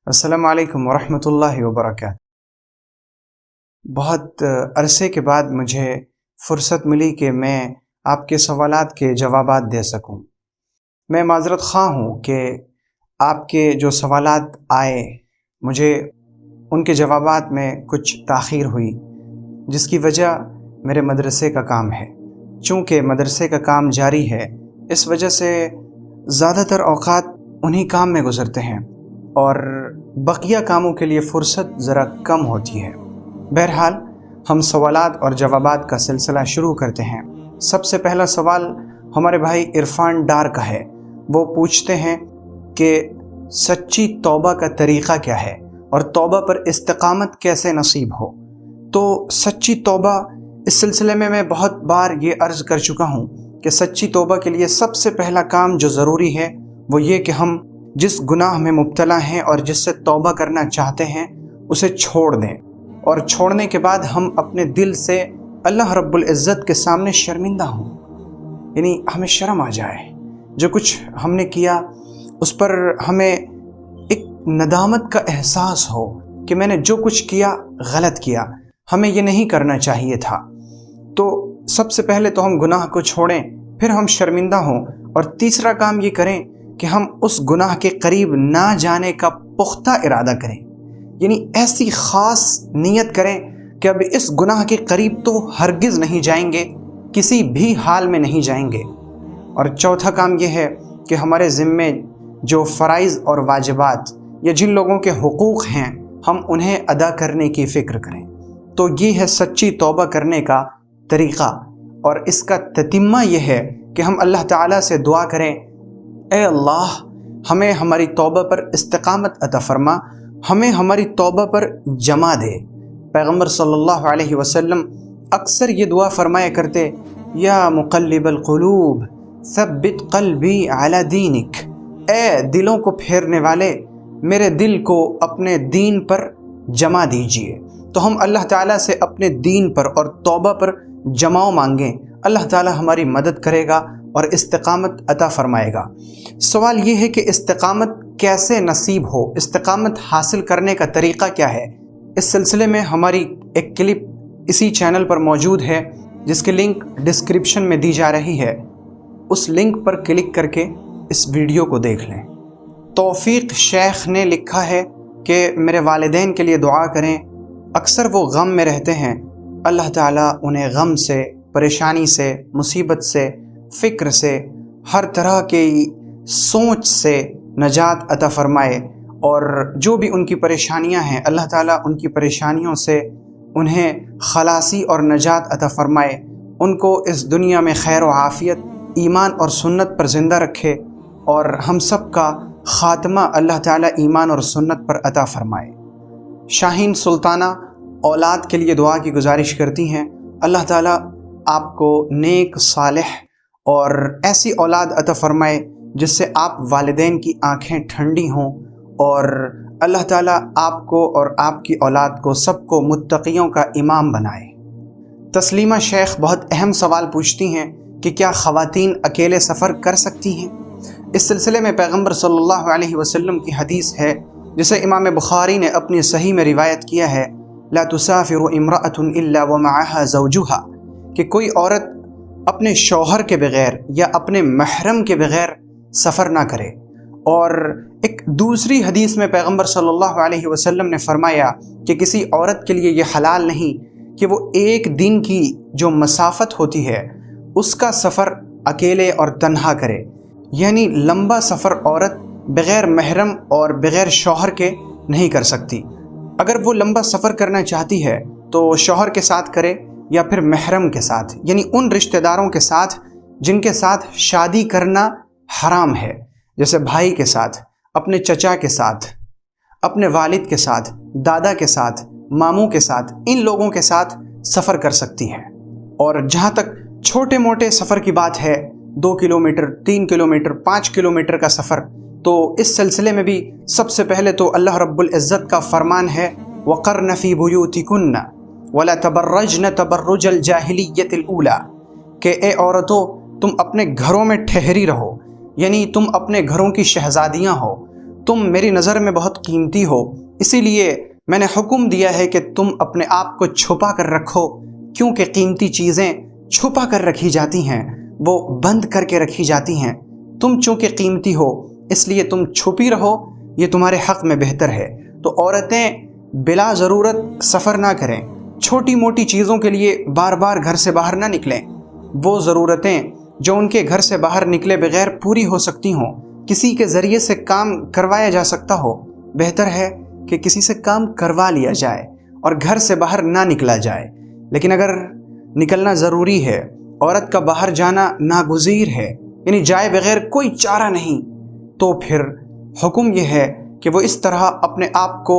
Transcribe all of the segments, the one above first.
السلام علیکم ورحمۃ اللہ وبرکاتہ۔ بہت عرصے کے بعد مجھے فرصت ملی کہ میں آپ کے سوالات کے جوابات دے سکوں۔ میں معذرت خواہ ہوں کہ آپ کے جو سوالات آئے مجھے ان کے جوابات میں کچھ تاخیر ہوئی، جس کی وجہ میرے مدرسے کا کام ہے۔ چونکہ مدرسے کا کام جاری ہے، اس وجہ سے زیادہ تر اوقات انہی کام میں گزرتے ہیں اور بقیہ کاموں کے لیے فرصت ذرا کم ہوتی ہے۔ بہرحال ہم سوالات اور جوابات کا سلسلہ شروع کرتے ہیں۔ سب سے پہلا سوال ہمارے بھائی عرفان ڈار کا ہے۔ وہ پوچھتے ہیں کہ سچی توبہ کا طریقہ کیا ہے اور توبہ پر استقامت کیسے نصیب ہو؟ تو سچی توبہ، اس سلسلے میں بہت بار یہ عرض کر چکا ہوں کہ سچی توبہ کے لیے سب سے پہلا کام جو ضروری ہے وہ یہ کہ ہم جس گناہ میں مبتلا ہیں اور جس سے توبہ کرنا چاہتے ہیں اسے چھوڑ دیں، اور چھوڑنے کے بعد ہم اپنے دل سے اللہ رب العزت کے سامنے شرمندہ ہوں، یعنی ہمیں شرم آ جائے۔ جو کچھ ہم نے کیا اس پر ہمیں ایک ندامت کا احساس ہو کہ میں نے جو کچھ کیا غلط کیا، ہمیں یہ نہیں کرنا چاہیے تھا۔ تو سب سے پہلے تو ہم گناہ کو چھوڑیں، پھر ہم شرمندہ ہوں، اور تیسرا کام یہ کریں کہ ہم اس گناہ کے قریب نہ جانے کا پختہ ارادہ کریں، یعنی ایسی خاص نیت کریں کہ اب اس گناہ کے قریب تو ہرگز نہیں جائیں گے، کسی بھی حال میں نہیں جائیں گے۔ اور چوتھا کام یہ ہے کہ ہمارے ذمے جو فرائض اور واجبات یا جن لوگوں کے حقوق ہیں ہم انہیں ادا کرنے کی فکر کریں۔ تو یہ ہے سچی توبہ کرنے کا طریقہ، اور اس کا تتمہ یہ ہے کہ ہم اللہ تعالیٰ سے دعا کریں، اے اللہ ہمیں ہماری توبہ پر استقامت عطا فرما، ہمیں ہماری توبہ پر جما دے۔ پیغمبر صلی اللہ علیہ وسلم اکثر یہ دعا فرمایا کرتے، یا مقلب القلوب ثبت قلبی علی دینک، اے دلوں کو پھیرنے والے میرے دل کو اپنے دین پر جما دیجئے۔ تو ہم اللہ تعالیٰ سے اپنے دین پر اور توبہ پر جماؤ مانگیں، اللہ تعالیٰ ہماری مدد کرے گا اور استقامت عطا فرمائے گا۔ سوال یہ ہے کہ استقامت کیسے نصیب ہو، استقامت حاصل کرنے کا طریقہ کیا ہے؟ اس سلسلے میں ہماری ایک کلپ اسی چینل پر موجود ہے جس کی لنک ڈسکرپشن میں دی جا رہی ہے، اس لنک پر کلک کر کے اس ویڈیو کو دیکھ لیں۔ توفیق شیخ نے لکھا ہے کہ میرے والدین کے لیے دعا کریں، اکثر وہ غم میں رہتے ہیں، اللہ تعالیٰ انہیں غم سے، پریشانی سے، مصیبت سے، فکر سے، ہر طرح کی سوچ سے نجات عطا فرمائے، اور جو بھی ان کی پریشانیاں ہیں اللہ تعالیٰ ان کی پریشانیوں سے انہیں خلاصی اور نجات عطا فرمائے، ان کو اس دنیا میں خیر و عافیت، ایمان اور سنت پر زندہ رکھے، اور ہم سب کا خاتمہ اللہ تعالیٰ ایمان اور سنت پر عطا فرمائے۔ شاہین سلطانہ اولاد کے لیے دعا کی گزارش کرتی ہیں، اللہ تعالیٰ آپ کو نیک، صالح اور ایسی اولاد عطا فرمائے جس سے آپ والدین کی آنکھیں ٹھنڈی ہوں، اور اللہ تعالیٰ آپ کو اور آپ کی اولاد کو سب کو متقیوں کا امام بنائے۔ تسلیمہ شیخ بہت اہم سوال پوچھتی ہیں کہ کیا خواتین اکیلے سفر کر سکتی ہیں؟ اس سلسلے میں پیغمبر صلی اللہ علیہ وسلم کی حدیث ہے جسے امام بخاری نے اپنی صحیح میں روایت کیا ہے، لا تسافر امرأة الا ومعها زوجها، کہ کوئی عورت اپنے شوہر کے بغیر یا اپنے محرم کے بغیر سفر نہ کرے۔ اور ایک دوسری حدیث میں پیغمبر صلی اللہ علیہ وسلم نے فرمایا کہ کسی عورت کے لیے یہ حلال نہیں کہ وہ ایک دن کی جو مسافت ہوتی ہے اس کا سفر اکیلے اور تنہا کرے، یعنی لمبا سفر عورت بغیر محرم اور بغیر شوہر کے نہیں کر سکتی۔ اگر وہ لمبا سفر کرنا چاہتی ہے تو شوہر کے ساتھ کرے یا پھر محرم کے ساتھ، یعنی ان رشتہ داروں کے ساتھ جن کے ساتھ شادی کرنا حرام ہے، جیسے بھائی کے ساتھ، اپنے چچا کے ساتھ، اپنے والد کے ساتھ، دادا کے ساتھ، ماموں کے ساتھ، ان لوگوں کے ساتھ سفر کر سکتی ہیں۔ اور جہاں تک چھوٹے موٹے سفر کی بات ہے، 2 کلومیٹر، 3 کلومیٹر، 5 کلومیٹر کا سفر، تو اس سلسلے میں بھی سب سے پہلے تو اللہ رب العزت کا فرمان ہے، وَقَرْنَ فِي بُيُوتِكُنَّ وَلَا تَبَرَّجْنَ تَبَرُّجَ الْجَاهِلِيَّةِ الْأُولَى، کہ اے عورتوں تم اپنے گھروں میں ٹھہری رہو، یعنی تم اپنے گھروں کی شہزادیاں ہو، تم میری نظر میں بہت قیمتی ہو، اسی لیے میں نے حکم دیا ہے کہ تم اپنے آپ کو چھپا کر رکھو، کیونکہ قیمتی چیزیں چھپا کر رکھی جاتی ہیں، وہ بند کر کے رکھی جاتی ہیں۔ تم چونکہ قیمتی ہو اس لیے تم چھپی رہو، یہ تمہارے حق میں بہتر ہے۔ تو عورتیں بلا ضرورت سفر نہ کریں، چھوٹی موٹی چیزوں کے لیے بار بار گھر سے باہر نہ نکلیں۔ وہ ضرورتیں جو ان کے گھر سے باہر نکلے بغیر پوری ہو سکتی ہوں، کسی کے ذریعے سے کام کروایا جا سکتا ہو، بہتر ہے کہ کسی سے کام کروا لیا جائے اور گھر سے باہر نہ نکلا جائے۔ لیکن اگر نکلنا ضروری ہے، عورت کا باہر جانا ناگزیر ہے، یعنی جائے بغیر کوئی چارہ نہیں، تو پھر حکم یہ ہے کہ وہ اس طرح اپنے آپ کو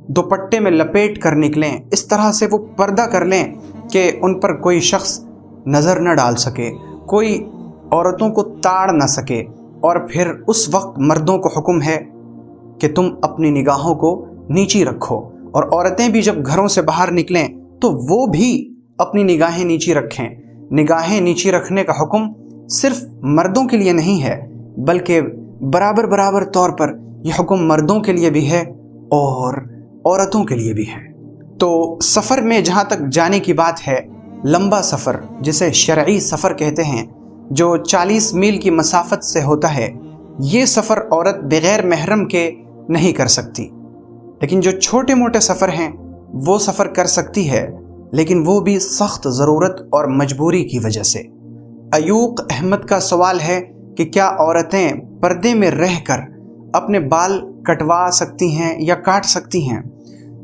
دوپٹے میں لپیٹ کر نکلیں، اس طرح سے وہ پردہ کر لیں کہ ان پر کوئی شخص نظر نہ ڈال سکے، کوئی عورتوں کو تاڑ نہ سکے۔ اور پھر اس وقت مردوں کو حکم ہے کہ تم اپنی نگاہوں کو نیچی رکھو، اور عورتیں بھی جب گھروں سے باہر نکلیں تو وہ بھی اپنی نگاہیں نیچی رکھیں۔ نگاہیں نیچی رکھنے کا حکم صرف مردوں کے لیے نہیں ہے، بلکہ برابر طور پر یہ حکم مردوں کے لیے بھی ہے اور عورتوں کے لیے بھی ہے۔ تو سفر میں جہاں تک جانے کی بات ہے، لمبا سفر جسے شرعی سفر کہتے ہیں، جو 40 میل کی مسافت سے ہوتا ہے، یہ سفر عورت بغیر محرم کے نہیں کر سکتی۔ لیکن جو چھوٹے موٹے سفر ہیں وہ سفر کر سکتی ہے، لیکن وہ بھی سخت ضرورت اور مجبوری کی وجہ سے۔ ایوق احمد کا سوال ہے کہ کیا عورتیں پردے میں رہ کر اپنے بال کٹوا سکتی ہیں یا کاٹ سکتی ہیں؟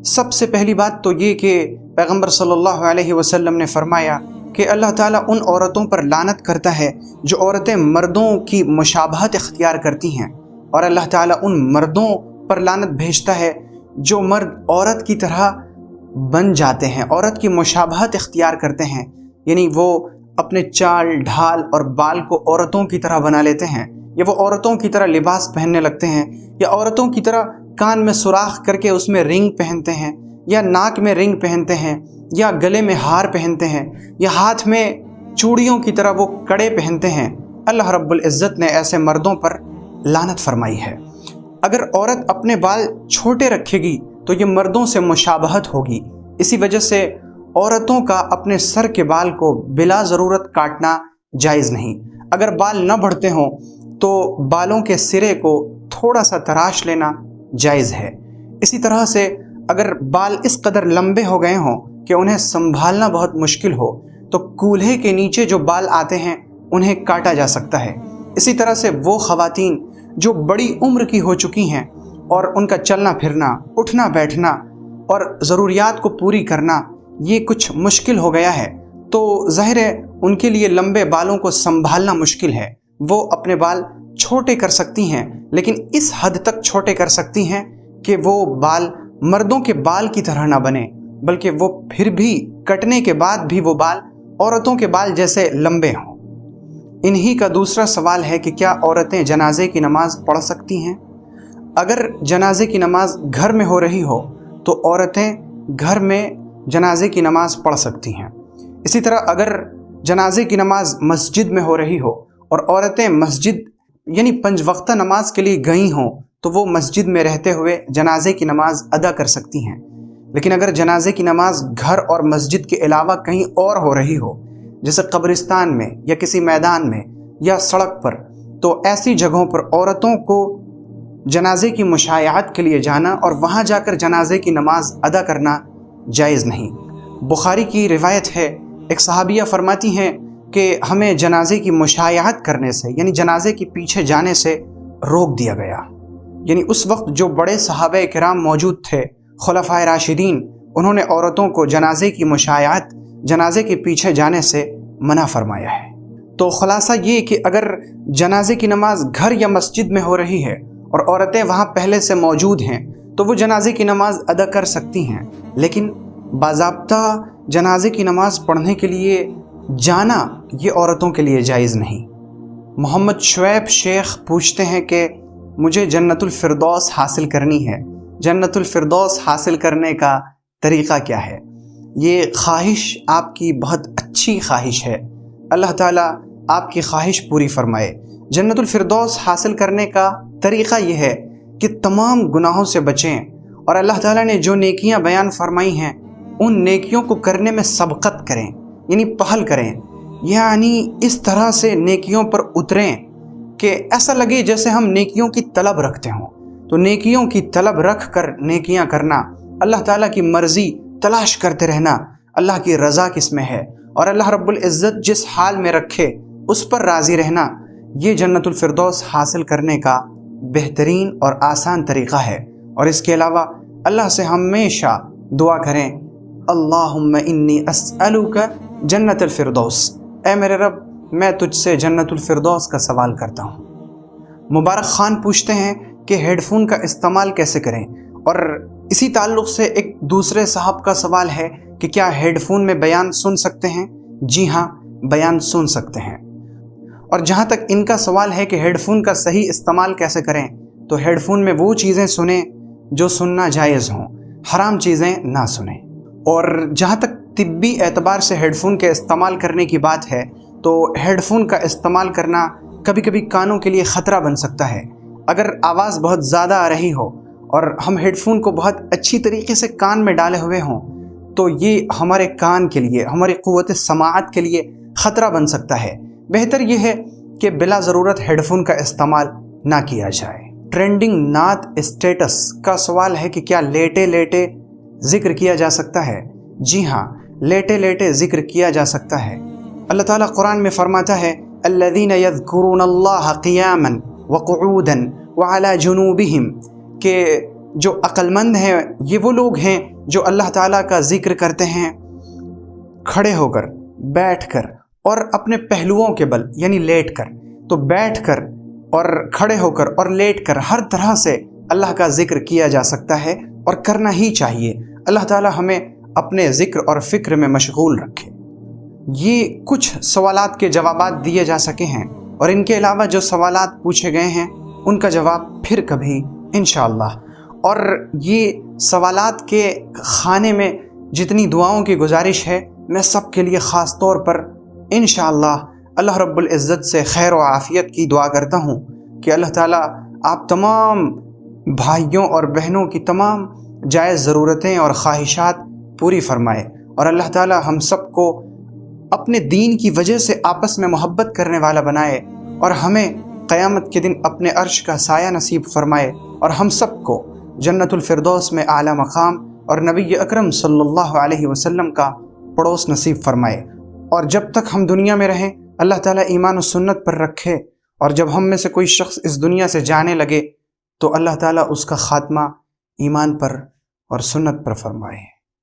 سب سے پہلی بات تو یہ کہ پیغمبر صلی اللہ علیہ وسلم نے فرمایا کہ اللہ تعالیٰ ان عورتوں پر لعنت کرتا ہے جو عورتیں مردوں کی مشابہت اختیار کرتی ہیں، اور اللہ تعالیٰ ان مردوں پر لعنت بھیجتا ہے جو مرد عورت کی طرح بن جاتے ہیں، عورت کی مشابہت اختیار کرتے ہیں، یعنی وہ اپنے چال ڈھال اور بال کو عورتوں کی طرح بنا لیتے ہیں، یا وہ عورتوں کی طرح لباس پہننے لگتے ہیں، یا عورتوں کی طرح کان میں سوراخ کر کے اس میں رنگ پہنتے ہیں، یا ناک میں رنگ پہنتے ہیں، یا گلے میں ہار پہنتے ہیں، یا ہاتھ میں چوڑیوں کی طرح وہ کڑے پہنتے ہیں۔ اللہ رب العزت نے ایسے مردوں پر لعنت فرمائی ہے۔ اگر عورت اپنے بال چھوٹے رکھے گی تو یہ مردوں سے مشابہت ہوگی، اسی وجہ سے عورتوں کا اپنے سر کے بال کو بلا ضرورت کاٹنا جائز نہیں۔ اگر بال نہ بڑھتے ہوں تو بالوں کے سرے کو تھوڑا سا تراش لینا جائز ہے۔ اسی طرح سے اگر بال اس قدر لمبے ہو گئے ہوں کہ انہیں سنبھالنا بہت مشکل ہو تو کولہے کے نیچے جو بال آتے ہیں انہیں کاٹا جا سکتا ہے۔ اسی طرح سے وہ خواتین جو بڑی عمر کی ہو چکی ہیں اور ان کا چلنا پھرنا، اٹھنا بیٹھنا اور ضروریات کو پوری کرنا یہ کچھ مشکل ہو گیا ہے، تو ظاہر ہے ان کے لیے لمبے بالوں کو سنبھالنا مشکل ہے۔ وہ اپنے بال چھوٹے کر سکتی ہیں، لیکن اس حد تک چھوٹے کر سکتی ہیں کہ وہ بال مردوں کے بال کی طرح نہ بنے، بلکہ وہ پھر بھی کٹنے کے بعد بھی وہ بال عورتوں کے بال جیسے لمبے ہوں۔ انہی کا دوسرا سوال ہے کہ کیا عورتیں جنازے کی نماز پڑھ سکتی ہیں؟ اگر جنازے کی نماز گھر میں ہو رہی ہو تو عورتیں گھر میں جنازے کی نماز پڑھ سکتی ہیں۔ اسی طرح اگر جنازے کی نماز مسجد میں ہو رہی ہو اور عورتیں مسجد یعنی 5 وقتہ نماز کے لیے گئی ہوں تو وہ مسجد میں رہتے ہوئے جنازے کی نماز ادا کر سکتی ہیں۔ لیکن اگر جنازے کی نماز گھر اور مسجد کے علاوہ کہیں اور ہو رہی ہو، جیسے قبرستان میں یا کسی میدان میں یا سڑک پر، تو ایسی جگہوں پر عورتوں کو جنازے کی مشایعت کے لیے جانا اور وہاں جا کر جنازے کی نماز ادا کرنا جائز نہیں۔ بخاری کی روایت ہے، ایک صحابیہ فرماتی ہیں کہ ہمیں جنازے کی مشایعت کرنے سے یعنی جنازے کے پیچھے جانے سے روک دیا گیا۔ یعنی اس وقت جو بڑے صحابہ کرام موجود تھے، خلفائے راشدین، انہوں نے عورتوں کو جنازے کی مشایعت، جنازے کے پیچھے جانے سے منع فرمایا ہے۔ تو خلاصہ یہ کہ اگر جنازے کی نماز گھر یا مسجد میں ہو رہی ہے اور عورتیں وہاں پہلے سے موجود ہیں تو وہ جنازے کی نماز ادا کر سکتی ہیں، لیکن باضابطہ جنازے کی نماز پڑھنے کے لیے جانا یہ عورتوں کے لیے جائز نہیں۔ محمد شعیب شیخ پوچھتے ہیں کہ مجھے جنت الفردوس حاصل کرنی ہے، جنت الفردوس حاصل کرنے کا طریقہ کیا ہے؟ یہ خواہش آپ کی بہت اچھی خواہش ہے، اللہ تعالیٰ آپ کی خواہش پوری فرمائے۔ جنت الفردوس حاصل کرنے کا طریقہ یہ ہے کہ تمام گناہوں سے بچیں، اور اللہ تعالیٰ نے جو نیکیاں بیان فرمائی ہیں ان نیکیوں کو کرنے میں سبقت کریں، یعنی پہل کریں، یعنی اس طرح سے نیکیوں پر اتریں کہ ایسا لگے جیسے ہم نیکیوں کی طلب رکھتے ہوں۔ تو نیکیوں کی طلب رکھ کر نیکیاں کرنا، اللہ تعالیٰ کی مرضی تلاش کرتے رہنا، اللہ کی رضا کس میں ہے، اور اللہ رب العزت جس حال میں رکھے اس پر راضی رہنا، یہ جنت الفردوس حاصل کرنے کا بہترین اور آسان طریقہ ہے۔ اور اس کے علاوہ اللہ سے ہمیشہ دعا کریں، اللہم انی اسألک جنت الفردوس، اے میرے رب میں تجھ سے جنت الفردوس کا سوال کرتا ہوں۔ مبارک خان پوچھتے ہیں کہ ہیڈ فون کا استعمال کیسے کریں، اور اسی تعلق سے ایک دوسرے صاحب کا سوال ہے کہ کیا ہیڈ فون میں بیان سن سکتے ہیں؟ جی ہاں، بیان سن سکتے ہیں۔ اور جہاں تک ان کا سوال ہے کہ ہیڈ فون کا صحیح استعمال کیسے کریں، تو ہیڈ فون میں وہ چیزیں سنیں جو سننا جائز ہوں، حرام چیزیں نہ سنیں۔ اور جہاں تک طبی اعتبار سے ہیڈ فون کے استعمال کرنے کی بات ہے، تو ہیڈ فون کا استعمال کرنا کبھی کبھی کانوں کے لیے خطرہ بن سکتا ہے۔ اگر آواز بہت زیادہ آ رہی ہو اور ہم ہیڈ فون کو بہت اچھی طریقے سے کان میں ڈالے ہوئے ہوں، تو یہ ہمارے کان کے لیے، ہماری قوت سماعت کے لیے خطرہ بن سکتا ہے۔ بہتر یہ ہے کہ بلا ضرورت ہیڈ فون کا استعمال نہ کیا جائے۔ ٹرینڈنگ نعت اسٹیٹس کا سوال ہے کہ کیا لیٹے لیٹے ذکر کیا جا سکتا ہے؟ جی ہاں، لیٹے لیٹے ذکر کیا جا سکتا ہے۔ اللہ تعالیٰ قرآن میں فرماتا ہے الذین یذکرون اللہ قیاما وقعودا وعلی جنوبہم، کہ جو عقل مند ہیں یہ وہ لوگ ہیں جو اللہ تعالیٰ کا ذکر کرتے ہیں کھڑے ہو کر، بیٹھ کر، اور اپنے پہلوؤں کے بل، یعنی لیٹ کر۔ تو بیٹھ کر اور کھڑے ہو کر اور لیٹ کر ہر طرح سے اللہ کا ذکر کیا جا سکتا ہے، اور کرنا ہی چاہیے۔ اللہ تعالیٰ ہمیں اپنے ذکر اور فکر میں مشغول رکھے۔ یہ کچھ سوالات کے جوابات دیے جا سکے ہیں، اور ان کے علاوہ جو سوالات پوچھے گئے ہیں ان کا جواب پھر کبھی انشاءاللہ۔ اور یہ سوالات کے خانے میں جتنی دعاؤں کی گزارش ہے، میں سب کے لیے خاص طور پر انشاءاللہ اللہ رب العزت سے خیر و عافیت کی دعا کرتا ہوں کہ اللہ تعالیٰ آپ تمام بھائیوں اور بہنوں کی تمام جائز ضرورتیں اور خواہشات پوری فرمائے، اور اللہ تعالیٰ ہم سب کو اپنے دین کی وجہ سے آپس میں محبت کرنے والا بنائے، اور ہمیں قیامت کے دن اپنے عرش کا سایہ نصیب فرمائے، اور ہم سب کو جنت الفردوس میں اعلیٰ مقام اور نبی اکرم صلی اللہ علیہ وسلم کا پڑوس نصیب فرمائے۔ اور جب تک ہم دنیا میں رہیں اللہ تعالیٰ ایمان و سنت پر رکھے، اور جب ہم میں سے کوئی شخص اس دنیا سے جانے لگے تو اللہ تعالیٰ اس کا خاتمہ ایمان پر اور سنت پر فرمائے۔